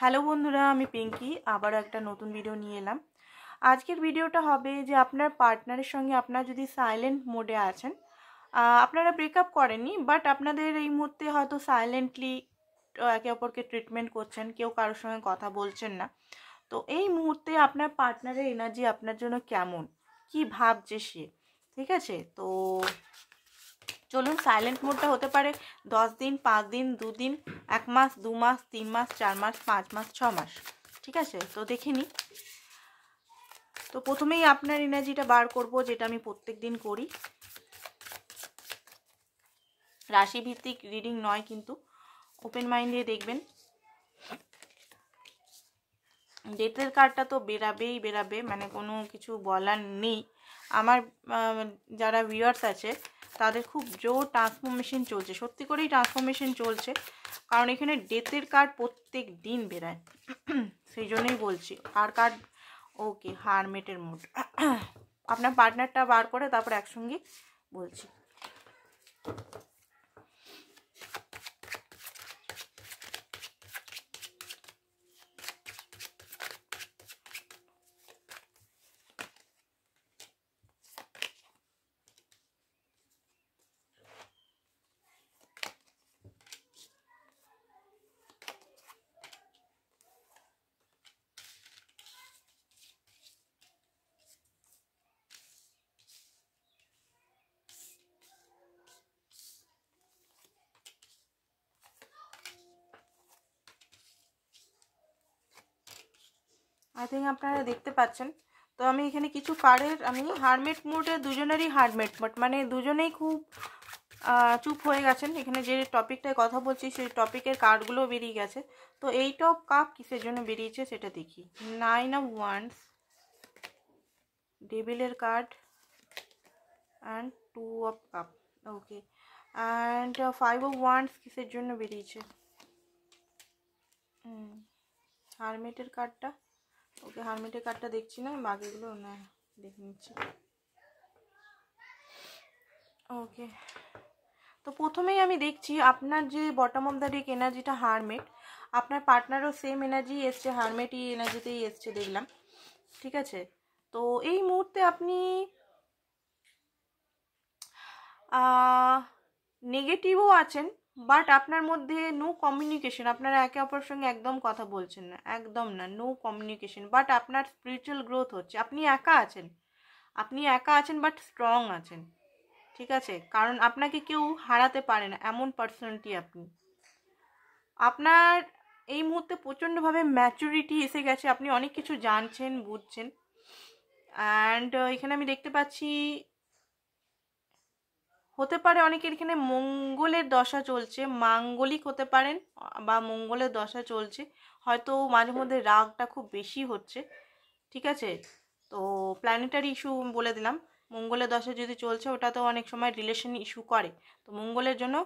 Hello বন্ধুরা, আমি পিঙ্কি আবারও একটা নতুন ভিডিও নিয়ে এলাম। আজকের ভিডিওটা হবে যে আপনার পার্টনারের সঙ্গে আপনারা যদি সাইলেন্ট মোডে আছেন, আপনারা ব্রেকআপ করেননি, বাট আপনাদের এই মুহূর্তে হয়তো সাইলেন্টলি একে অপরকে ট্রিটমেন্ট করছেন, কেউ কারোর সঙ্গে কথা বলছেন না। তো এই মুহূর্তে আপনার পার্টনারের এনার্জি আপনার জন্য কেমন, কি ভাবছে সে, ঠিক আছে? তো চলুন, সাইলেন্ট মোডটা হতে পারে 10 দিন, 5 দিন, 2 দিন, 1 মাস, 2 মাস, 3 মাস, 4 মাস, 5 মাস, 6 মাস, ঠিক আছে? তো দেখে নিই। তো প্রথমেই আপনার এনার্জিটা বার করব, যেটা আমি প্রত্যেক দিন করি। রাশিভিত্তিক রিডিং নয়, কিন্তু ওপেন মাইন্ড দিয়ে দেখবেন। ডেথের কার্ডটা তো বেরাবে, মানে কোনো কিছু বলার নেই। আমার যারা ভিউয়ার্স আছে তাদের খুব জোর ট্রান্সফরমেশন চলছে, সত্যি করেই ট্রান্সফরমেশন চলছে, কারণ এখানে ডেথের কার্ড প্রত্যেক দিন বেরায়। সেই জন্যই বলছি। আর কার্ড ওকে, হারমেটের মুড। আপনার পার্টনারটা বার করে তারপর একসঙ্গে বলছি। আই থিঙ্ক আপনারা দেখতে পাচ্ছেন। তো আমি এখানে কিছু কার্ডের, আমি হারমেট মুডে দুজনেরই হারমেট মুড, মানে দুজনেই খুব চুপ হয়ে গেছেন। এখানে যে টপিকটায় কথা বলছি সেই টপিকের কার্ডগুলো বেরিয়ে গেছে। তো এইট অফ কাপ কিসের জন্য বেরিয়েছে সেটা দেখি। 9 অফ ওয়ান্ডস, ডেভিলের card, and 2 of cup, okay, and 5 of wands কিসের জন্য বেরিয়েছে। হারমেটের কার্ডটা, ওকে, হারমেটের কার্ডটা দেখছি না, বাকিগুলো না দেখে নিচ্ছি। ওকে, তো প্রথমেই আমি দেখছি আপনার যে বটম অফ দ্য ডেক এনার্জিটা হারমেট, আপনার পার্টনারও সেম এনার্জি এসছে, হারমেটই এনার্জিতেই এসছে দেখলাম, ঠিক আছে? তো এই মুহূর্তে আপনি নেগেটিভও আছেন, বাট আপনার মধ্যে নো কমিউনিকেশন, আপনারা একে অপরের সঙ্গে একদম কথা বলছেন না, একদম না, নো কমিউনিকেশন। বাট আপনার স্পিরিচুয়াল গ্রোথ হচ্ছে, আপনি একা আছেন, বাট স্ট্রং আছেন, ঠিক আছে? কারণ আপনাকে কেউ হারাতে পারে না, এমন পার্সোনালিটি আপনি। আপনার এই মুহূর্তে প্রচণ্ডভাবে ম্যাচুরিটি এসে গেছে, আপনি অনেক কিছু জানছেন, বুঝছেন। অ্যান্ড এখানে আমি দেখতে পাচ্ছি হতে পারে অনেকের এখানে মঙ্গলের দশা চলছে, মাঙ্গলিক হতে পারেন, বা মঙ্গলের দশা চলছে, হয়তো মাঝে মধ্যে রাগটা খুব বেশি হচ্ছে, ঠিক আছে? তো প্ল্যানেটারি ইস্যু বলে দিলাম। মঙ্গলের দশা যদি চলছে, ওটা তো অনেক সময় রিলেশন ইস্যু করে, তো মঙ্গলের জন্য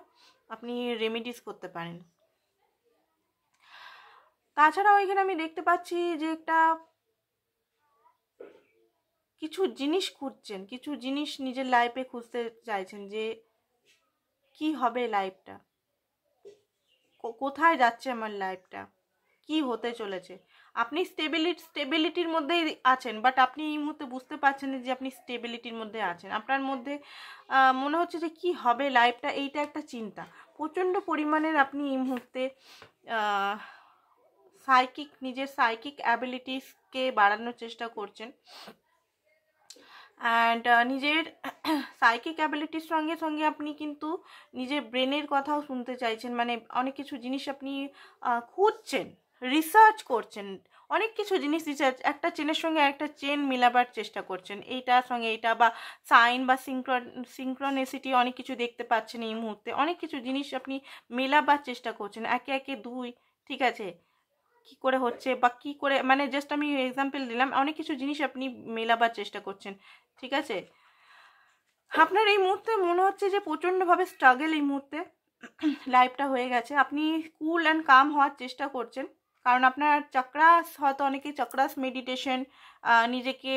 আপনি রেমেডিস করতে পারেন। তাছাড়াও এখানে আমি দেখতে পাচ্ছি যে একটা কিছু জিনিস খুঁজছেন, কিছু জিনিস নিজের লাইফে খুঁজতে চাইছেন, যে কি হবে লাইফটা, কোথায় যাচ্ছে আমার লাইফটা, কি হতে চলেছে। আপনি স্টেবিলিটির মধ্যেই আছেন, বাট আপনি এই মুহূর্তে বুঝতে পারছেন যে আপনি স্টেবিলিটির মধ্যে আছেন। আপনার মধ্যে মনে হচ্ছে যে কি হবে লাইফটা, এইটা একটা চিন্তা প্রচণ্ড পরিমাণের। আপনি এই মুহূর্তে নিজের সাইকিক অ্যাবিলিটিসকে বাড়ানোর চেষ্টা করছেন, অ্যান্ড নিজের সাইকিক অ্যাবিলিটির সঙ্গে সঙ্গে আপনি কিন্তু নিজের ব্রেনের কথাও শুনতে চাইছেন, মানে অনেক কিছু জিনিস আপনি খুঁজছেন, রিসার্চ করছেন, অনেক কিছু জিনিস রিসার্চ, একটা চেনের সঙ্গে একটা চেন মেলাবার চেষ্টা করছেন, এইটার সঙ্গে এইটা, বা সাইন বা সিঙ্ক্রনেসিটি অনেক কিছু দেখতে পাচ্ছেন এই মুহূর্তে, অনেক কিছু জিনিস আপনি মেলাবার চেষ্টা করছেন, একে একে দুই, ঠিক আছে? কি করে হচ্ছে বা কি করে, মানে জাস্ট আমি এক্সাম্পল দিলাম, অনেক কিছু জিনিস আপনি মেলাবার চেষ্টা করছেন, ঠিক আছে? আপনার এই মুহূর্তে মনে হচ্ছে যে প্রচণ্ডভাবে স্ট্রাগল এই মুহূর্তে লাইফটা হয়ে গেছে। আপনি কুল অ্যান্ড কাম হওয়ার চেষ্টা করছেন, কারণ আপনার চক্রাস, হয়তো অনেকেই চক্রাস মেডিটেশন, নিজেকে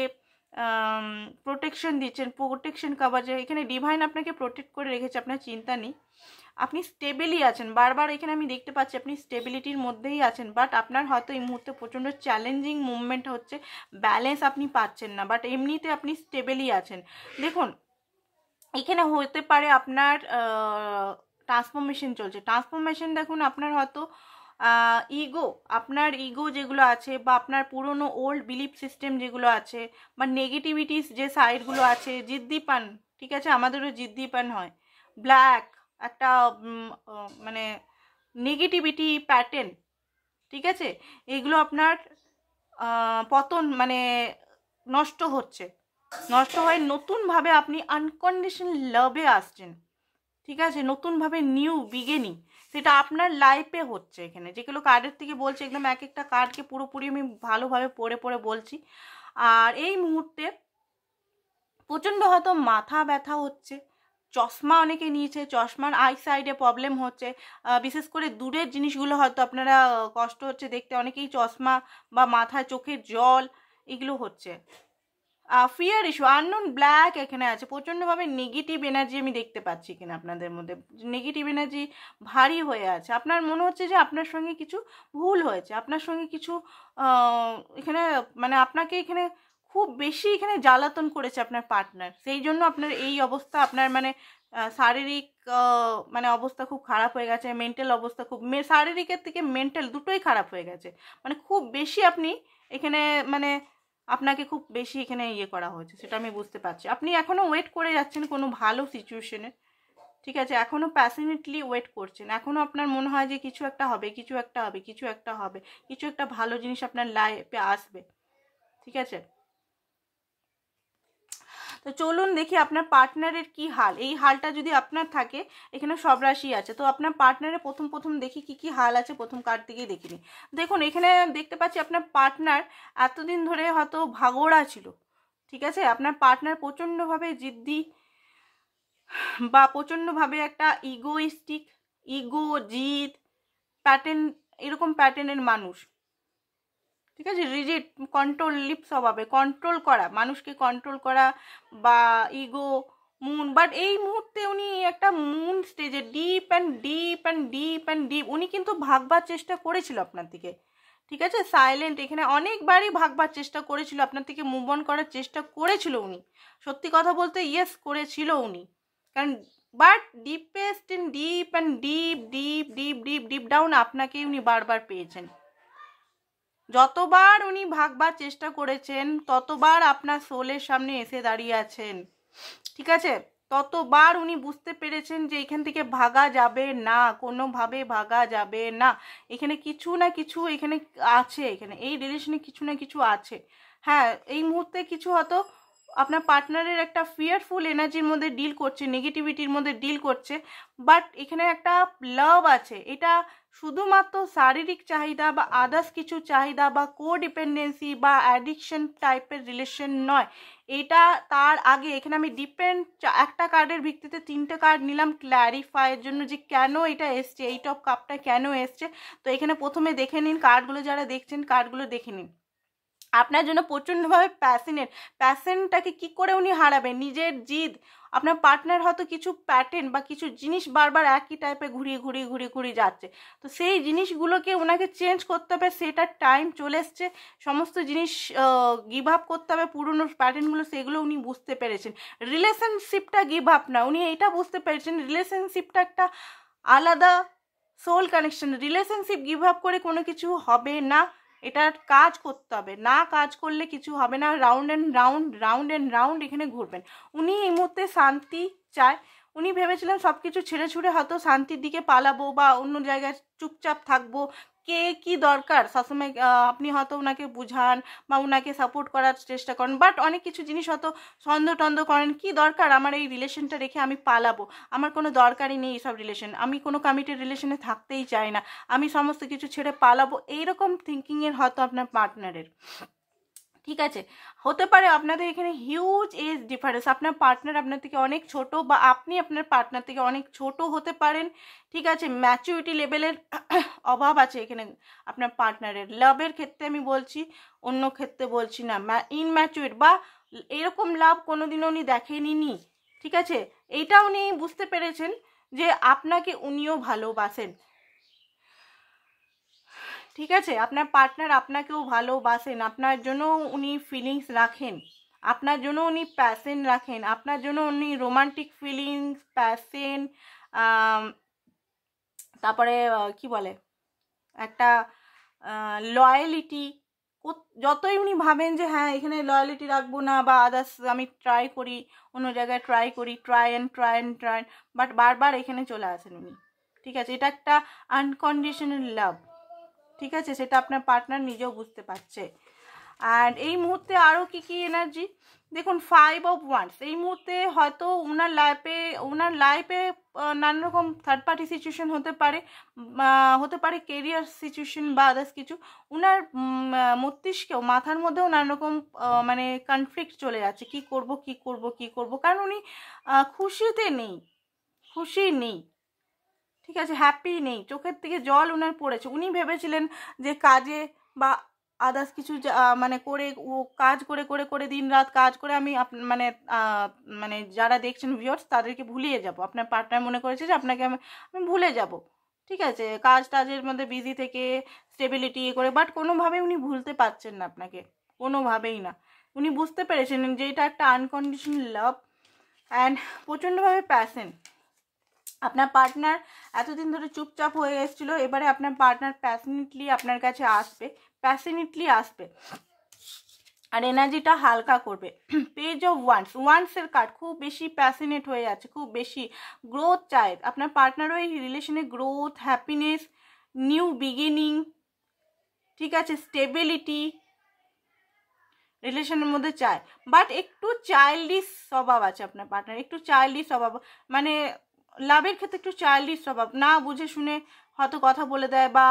প্রোটেকশন দিচ্ছেন, প্রোটেকশন কভার, যে এখানে ডিভাইন আপনাকে প্রোটেক্ট করে রেখেছে, আপনার চিন্তা নেই। আপনি স্টেবেলই আছেন, বারবার এখানে আমি দেখতে পাচ্ছি আপনি স্টেবিলিটির মধ্যেই আছেন, বাট আপনার হয়তো এই মুহূর্তে প্রচণ্ড চ্যালেঞ্জিং মুভমেন্ট হচ্ছে, ব্যালেন্স আপনি পাচ্ছেন না, বাট এমনিতে আপনি স্টেবেলই আছেন। দেখুন এখানে হতে পারে আপনার ট্রান্সফরমেশন চলছে, ট্রান্সফরমেশন দেখুন আপনার হয়তো ইগো, আপনার ইগো যেগুলো আছে বা আপনার পুরনো ওল্ড বিলিফ সিস্টেম যেগুলো আছে বা নেগেটিভিটিস যে সাইডগুলো আছে, জিদ্দিপান, ঠিক আছে, আমাদেরও জিদ্দিপান হয়, ব্ল্যাক একটা মানে নেগেটিভিটি প্যাটার্ন, ঠিক আছে, এগুলো আপনার পতন মানে নষ্ট হচ্ছে, নষ্ট হয়ে নতুনভাবে আপনি আনকন্ডিশনাল লাভে আসছেন, ঠিক আছে, নতুনভাবে নিউ বিগিনিং সেটা আপনার লাইফে হচ্ছে। এখানে যেগুলো কার্ডের থেকে বলছি একদম এক একটা কার্ডকে পুরোপুরি আমি ভালোভাবে পড়ে পড়ে বলছি। আর এই মুহূর্তে প্রচণ্ড হয়তো মাথা ব্যথা হচ্ছে, চশমা অনেকে নিয়েছে, চশমার আই সাইডে প্রবলেম হচ্ছে, বিশেষ করে দূরের জিনিসগুলো হয়তো আপনারা কষ্ট হচ্ছে দেখতে, অনেকেই চশমা বা মাথায় চোখের জল এগুলো হচ্ছে। ফিয়ার ইস্যু, আননোন ব্ল্যাক এখানে আছে, প্রচণ্ডভাবে নেগেটিভ এনার্জি আমি দেখতে পাচ্ছি এখানে আপনাদের মধ্যে, নেগেটিভ এনার্জি ভারী হয়ে আছে, আপনার মনে হচ্ছে যে আপনার সঙ্গে কিছু ভুল হয়েছে, আপনার সঙ্গে কিছু এখানে মানে আপনাকে এখানে খুব বেশি এখানে জ্বালাতন করেছে আপনার পার্টনার, সেই জন্য আপনার এই অবস্থা, আপনার মানে শারীরিক মানে অবস্থা খুব খারাপ হয়ে গেছে, মেন্টাল অবস্থা খুব, শারীরিকের থেকে মেন্টাল দুটোই খারাপ হয়ে গেছে, মানে খুব বেশি আপনি এখানে মানে আপনাকে খুব বেশি এখানে ইয়ে করা হয়েছে, সেটা আমি বুঝতে পারছি। আপনি এখনও ওয়েট করে যাচ্ছেন কোনো ভালো সিচুয়েশনে, ঠিক আছে, এখনও প্যাশনেটলি ওয়েট করছেন, এখনও আপনার মনে হয় যে কিছু একটা হবে, কিছু একটা হবে, কিছু একটা হবে, কিছু একটা ভালো জিনিস আপনার লাইফে আসবে, ঠিক আছে। তো চলুন দেখি আপনার পার্টনারের কি হাল, এই হালটা যদি আপনার থাকে, এখানে সব রাশি আছে, তো আপনার পার্টনারের প্রথম দেখি কি কি হাল আছে, প্রথম কার্ড থেকেই দেখিনি। দেখুন এখানে দেখতে পাচ্ছি আপনার পার্টনার এতদিন ধরে হয়তো ভাগোড়া ছিল, ঠিক আছে, আপনার পার্টনার প্রচণ্ডভাবে জিদ্দি বা প্রচণ্ডভাবে একটা ইগোইস্টিক, ইগো জিদ প্যাটার্ন, এরকম প্যাটার্নের মানুষ, ঠিক আছে, রিজিড কন্ট্রোল লিপ স্বভাবে, কন্ট্রোল করা, মানুষকে কন্ট্রোল করা বা ইগো মুন, বাট এই মুহূর্তে উনি একটা মুন স্টেজে deep and deep and deep and deep, উনি কিন্তু ভাগবার চেষ্টা করেছিল আপনার থেকে, ঠিক আছে, সাইলেন্ট, এখানে অনেকবারই ভাগবার চেষ্টা করেছিল আপনার থেকে, মুভ অন করার চেষ্টা করেছিল উনি, সত্যি কথা বলতে ইয়েস করেছিল উনি, কারণ but deepest in deep and deep deep deep deep deep down আপনাকেই উনি বারবার পেয়েছেন, যতবার উনি ভাগবার চেষ্টা করেছেন ততবার আপনার সোলের সামনে এসে দাঁড়িয়ে আছেন, ঠিক আছে, ততবার উনি বুঝতে পেরেছেন যে এখান থেকে ভাগা যাবে না, কোনোভাবে ভাগা যাবে না, এখানে কিছু না কিছু এখানে আছে, এখানে এই রিলেশনে কিছু না কিছু আছে। হ্যাঁ এই মুহূর্তে কিছু হয়তো আপনার পার্টনারের একটা ফিয়ারফুল এনার্জির মধ্যে ডিল করছে, নেগেটিভিটির মধ্যে ডিল করছে, বাট এখানে একটা লাভ আছে, এটা শুধুমাত্র শারীরিক চাহিদা বা আদার্স কিছু চাহিদা বা কোডিপেন্ডেন্সি বা অ্যাডিকশন টাইপের রিলেশন নয়, এটা তার আগে এখানে আমি ডিপেন্ড একটা কার্ডের ভিত্তিতে তিনটে কার্ড নিলাম ক্ল্যারিফাইয়ের জন্য যে কেন এটা এসছে, এইট অফ কাপটা কেন এসছে। তো এখানে প্রথমে দেখে নিন কার্ডগুলো, যারা দেখছেন কার্ডগুলো দেখে নিন, আপনার জন্য প্রচণ্ডভাবে প্যাশনটাকে কি করে উনি হারাবেন, নিজের জিদ, আপনার পার্টনার হয়তো কিছু প্যাটার্ন বা কিছু জিনিস বারবার একই টাইপে ঘুরিয়ে যাচ্ছে, তো সেই জিনিসগুলোকে ওনাকে চেঞ্জ করতে হবে, সেটার টাইম চলে এসছে, সমস্ত জিনিস গিভ আপ করতে হবে, পুরনো প্যাটার্নগুলো সেগুলো উনি বুঝতে পেরেছেন, রিলেশনশিপটা গিভ আপ না, উনি এটা বুঝতে পেরেছেন রিলেশনশিপটা একটা আলাদা soul connection, relationship give up করে কোনো কিছু হবে না, এটার কাজ করতে হবে, না কাজ করলে কিছু হবে না, রাউন্ড অ্যান্ড রাউন্ড এখানে ঘুরবেন। উনি এই মুহূর্তে শান্তি চায়, উনি ভেবেছিলেন সব কিছু ছেড়ে ছুড়ে হয়তো শান্তির দিকে পালাবো বা অন্য জায়গায় চুপচাপ থাকবো, কে কি দরকার সবসময় আপনি হয়তো ওনাকে বুঝান বা ওনাকে সাপোর্ট করার চেষ্টা করেন, বাট অনেক কিছু জিনিস হয়তো সন্দেহ টন্দেহ করেন, কি দরকার আমার এই রিলেশনটা রেখে আমি পালাবো, আমার কোনো দরকারই নেই এইসব রিলেশন, আমি কোনো কমিটেড রিলেশনে থাকতেই চাই না, আমি সমস্ত কিছু ছেড়ে পালাবো, এইরকম থিঙ্কিংয়ের হয়তো আপনার পার্টনারের, ঠিক আছে, হতে পারে আপনাদের এখানে হিউজ এজ ডিফারেন্স, আপনার পার্টনার আপনার থেকে অনেক ছোট বা আপনি আপনার পার্টনার থেকে অনেক ছোট হতে পারেন, ঠিক আছে, ম্যাচুরিটি লেভেলের অভাব আছে এখানে আপনার পার্টনারের, লাভের ক্ষেত্রে আমি বলছি, অন্য ক্ষেত্রে বলছি না, ইনম্যাচুইড বা এরকম লাভ কোনোদিনও উনি দেখেনি, ঠিক আছে, এইটা উনি বুঝতে পেরেছেন যে আপনাকে উনিও ভালোবাসেন, ঠিক আছে? আপনার পার্টনার আপনাকেও ভালোবাসেন, আপনার জন্য উনি ফিলিংস রাখেন, আপনার জন্য উনি প্যাশন রাখেন, আপনার জন্য উনি রোমান্টিক ফিলিংস, প্যাশন, তারপরে কি বলে একটা লয়ালিটি, যতই উনি ভাবেন যে হ্যাঁ এখানে লয়ালিটি রাখবো না বা আদার্স আমি ট্রাই করি, অন্য জায়গায় ট্রাই করি, ট্রাই বাট বারবার এখানে চলে আসেন উনি, ঠিক আছে? এটা একটা আনকন্ডিশনাল লাভ, ঠিক আছে? সেটা আপনার পার্টনার নিজেও বুঝতে পারছে। অ্যান্ড এই মুহূর্তে আরও কী এনার্জি দেখুন, 5 অফ ওয়ান্স, এই মুহূর্তে হয়তো ওনার লাইফে নানা রকম থার্ড পার্টি সিচুয়েশন হতে পারে কেরিয়ার সিচুয়েশন বা আদার্স কিছু, ওনার মস্তিষ্কেও মাথার মধ্যেও নানা রকম মানে কনফ্লিক্ট চলে যাচ্ছে, কি করব, কারণ উনি খুশি নেই, ঠিক আছে? হ্যাপি নেই, চোখের থেকে জল ওনার পড়েছে। উনি ভেবেছিলেন যে কাজে বা আদার্স কিছু মানে করে ও কাজ করে দিন রাত কাজ করে আমি মানে যারা দেখছেন ভিউয়ার্স তাদেরকে ভুলিয়ে যাব। আপনার পার্টনার মনে করেছে যে আপনাকে আমি ভুলে যাব, ঠিক আছে? কাজের মধ্যে বিজি থেকে স্টেবিলিটি করে, বাট কোনোভাবেই উনি ভুলতে পারছেন না আপনাকে, কোনোভাবেই না। উনি বুঝতে পেরেছেন যে এটা একটা আনকন্ডিশনাল লাভ অ্যান্ড প্রচণ্ডভাবে প্যাশন। আপনার পার্টনার এতদিন ধরে চুপচাপ হয়ে এসেছিলো, এবারে আপনার পার্টনার প্যাশনেটলি আপনার কাছে আসবে আর এনার্জিটা হালকা করবে। পেজ অফ ওয়ান্সের কার্ড, খুব বেশি প্যাশনেট হয়ে যাচ্ছে, খুব বেশি গ্রোথ চায় আপনার পার্টনারও এই রিলেশনে, গ্রোথ, হ্যাপিনেস, নিউ বিগিনিং, ঠিক আছে, স্টেবিলিটি রিলেশনের মধ্যে চায়, বাট একটু চাইল্ডিশ স্বভাব আছে আপনার পার্টনার, একটু চাইল্ডিশ স্বভাব, মানে লাভের ক্ষেত্রে একটু চাইল্ডিশ স্বভাব, না বুঝে শুনে হয়তো কথা বলে দেয় বা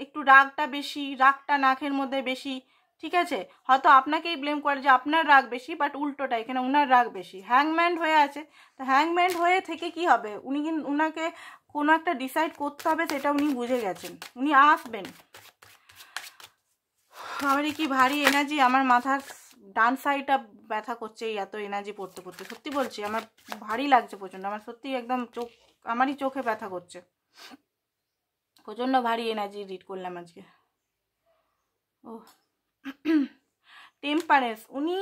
একটু রাগটা নাকের মধ্যে বেশি, ঠিক আছে? হয়তো আপনাকেই ব্লেম করে যে আপনার রাগ বেশি, বাট উল্টোটা এখানে ওনার রাগ বেশি। হ্যাংম্যান হয়ে আছে, তো হ্যাংম্যান হয়ে থেকে কি হবে, উনাকে কোনো একটা ডিসাইড করতে হবে, সেটা উনি বুঝে গেছেন, উনি আসবেন। আমার কি ভারী এনার্জি, আমার মাথার ডান সাইডটা ব্যথা করছে এই এত এনার্জি পড়তে, সত্যি বলছি আমার ভারী লাগছে প্রচণ্ড, আমার সত্যি একদম আমারই চোখে ব্যথা করছে, প্রচণ্ড ভারী এনার্জি রিড করলাম আজকে। ও টেম্পারেন্স, উনি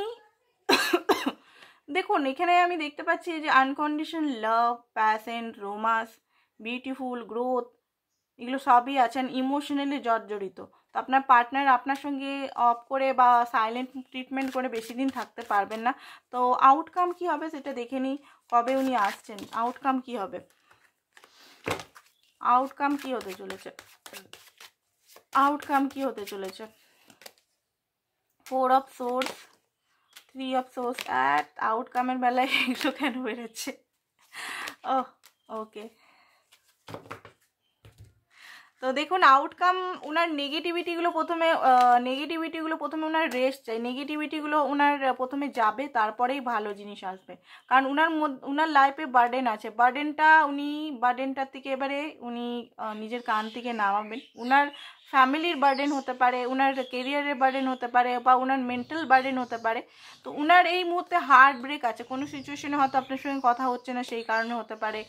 দেখুন এখানে আমি দেখতে পাচ্ছি যে আনকন্ডিশন লাভ, প্যাশন, রোমান্স, বিউটিফুল, গ্রোথ, এগুলো সবই আছেন, ইমোশনালি জর্জরিত। তো আপনার পার্টনার আপনার সঙ্গে অফ করে বা সাইলেন্ট ট্রিটমেন্ট করে বেশি দিন থাকতে পারবেন না। তো আউটকাম কি হবে সেটা দেখে নিই, কবে উনি আসছেন, আউটকাম কি হবে, আউটকাম কি হতে চলেছে, 4 অফ সোর্স, 3 অফ সোর্স, আউটকামের বেলায় এগুলো কেন বেরোচ্ছে? ওকে, তো দেখুন আউটকাম, ওনার নেগেটিভিটিগুলো প্রথমে ওনার রেস্ট চাই, নেগেটিভিটিগুলো ওনার প্রথমে যাবে, তারপরেই ভালো জিনিস আসবে। কারণ ওনার লাইফে বার্ডেন আছে, বার্ডেনটার থেকে এবারে উনি নিজের কান থেকে নামাবেন। ওনার ফ্যামিলির বার্ডেন হতে পারে, ওনার কেরিয়ারের বার্ডেন হতে পারে, বা ওনার মেন্টাল বার্ডেন হতে পারে। তো ওনার এই মুহূর্তে হার্ট ব্রেক আছে, কোনো সিচুয়েশনে হয়তো আপনার সঙ্গে কথা হচ্ছে না, সেই কারণে হতে পারে।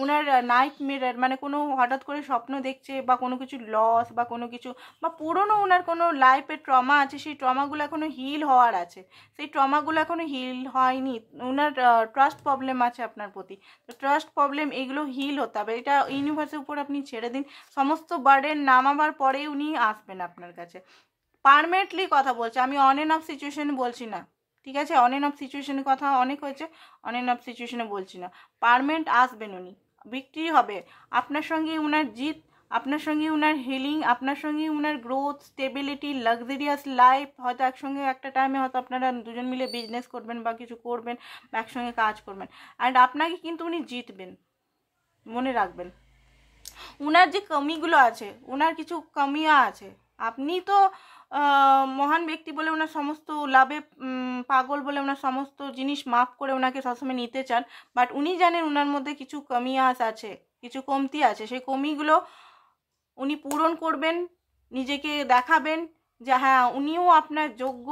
ওনার নাইট মিরর, মানে কোনো হঠাৎ করে স্বপ্ন দেখছে বা কোনো কিছু লস বা কোনো কিছু, বা পুরনো ওনার কোনো লাইফে ট্রমা আছে, সেই ট্রমাগুলো এখনও হিল হওয়ার আছে, সেই ট্রমাগুলো এখনও হিল হয়নি। ওনার ট্রাস্ট প্রবলেম আছে আপনার প্রতি, তো ট্রাস্ট প্রবলেম এগুলো হিল হতে হবে, এটা ইউনিভার্সের উপর আপনি ছেড়ে দিন। সমস্ত বার্ডেন নামাবার পরেই উনি আসবেন আপনার কাছে, পারমানেন্টলি কথা বলছে, আমি অন এন্ড অফ সিচুয়েশন বলছি না, ঠিক আছে? অন এন্ড অফ সিচুয়েশনের কথা অনেক হয়েছে, অন এন্ড অফ সিচুয়েশনে বলছি না, পারমানেন্ট আসবেন উনি, বিক্রি হবে আপনার সঙ্গে ওনার জিত, আপনার সঙ্গে ওনার হিলিং, আপনার সঙ্গে ওনার গ্রোথ, স্টেবিলিটি, লাক্সারিয়াস লাইফ, হয়তো একসঙ্গে একটা টাইমে হয়তো আপনারা দুজন মিলে বিজনেস করবেন বা কিছু করবেন বা একসঙ্গে কাজ করবেন, অ্যান্ড আপনাকে কিন্তু উনি জিতবেন, মনে রাখবেন। ওনার যে কমিগুলো আছে, ওনার কিছু কমিয়া আছে, আপনি তো মহান ব্যক্তি বলে ওনার সমস্ত লাভে পাগল বলে ওনার সমস্ত জিনিস মাফ করে ওনাকে সবসময় নিতে চান, বাট উনি জানেন ওনার মধ্যে কিছু কমিয়াস আছে, কিছু কমতি আছে, সেই কমিগুলো উনি পূরণ করবেন, নিজেকে দেখাবেন যে হ্যাঁ উনিও আপনার যোগ্য।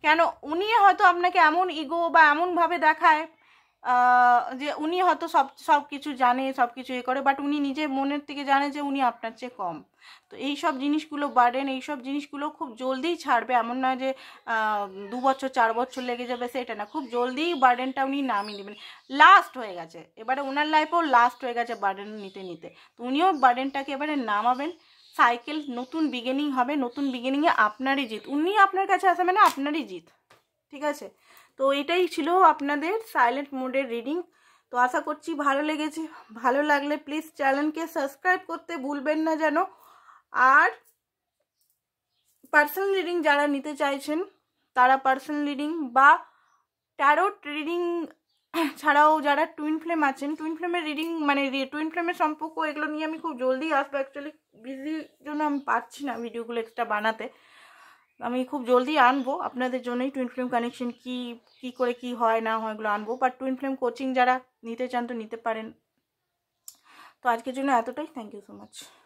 কেন উনি হয়তো আপনাকে এমন ইগো বা এমনভাবে দেখায় যে উনি হয়তো সব কিছু জানে, সব কিছু এ করে, বাট উনি নিজে মনের থেকে জানে যে উনি আপনার চেয়ে কম। তো এই সব জিনিসগুলো বার্ডেন, এই সব জিনিসগুলো খুব জলদিই ছাড়বে, এমন নয় যে 2 বছর 4 বছর লেগে যাবে, সেটা না, খুব জলদিই বার্ডেনটা উনি নামিয়ে নেবেন। লাস্ট হয়ে গেছে, এবারে ওনার লাইফেও লাস্ট হয়ে গেছে বার্ডেন নিতে নিতে, তো উনিও বার্ডেনটাকে এবারে নামাবেন। সাইকেল নতুন বিগিনিং হবে, নতুন বিগিনিংয়ে আপনারই জিত, উনি আপনার কাছে আসে মানে আপনারই জিত, ঠিক আছে? তো এটাই ছিল আপনাদের সাইলেন্ট মোডের রিডিং। তো আশা করছি ভালো লেগেছে। ভালো লাগলে প্লিজ চ্যানেলকে সাবস্ক্রাইব করতে ভুলবেন না যেন। আর পার্সোনাল রিডিং যারা নিতে চাইছেন তারা পার্সোনাল রিডিং বা ট্যারোট রিডিং ছাড়াও যারা টুইন ফ্লেম আছেন, টুইন ফ্লেমের রিডিং মানে টুইন ফ্লেমের সম্পর্ক, এগুলো নিয়ে আমি খুব জলদি আসবো। অ্যাকচুয়ালি বিজির জন্য আমি পাচ্ছি না ভিডিওগুলো এক্সট্রা বানাতে, আমি খুব জলদি আনবো আপনাদের জন্যই। টুইন ফ্লেম কানেকশন কি করে কি হয় না হয় এগুলো আনবো, বাট টুইন ফ্লেম কোচিং যারা নিতে চান তো নিতে পারেন। তো আজকের জন্য এতটাই, থ্যাংক ইউ সো মাচ।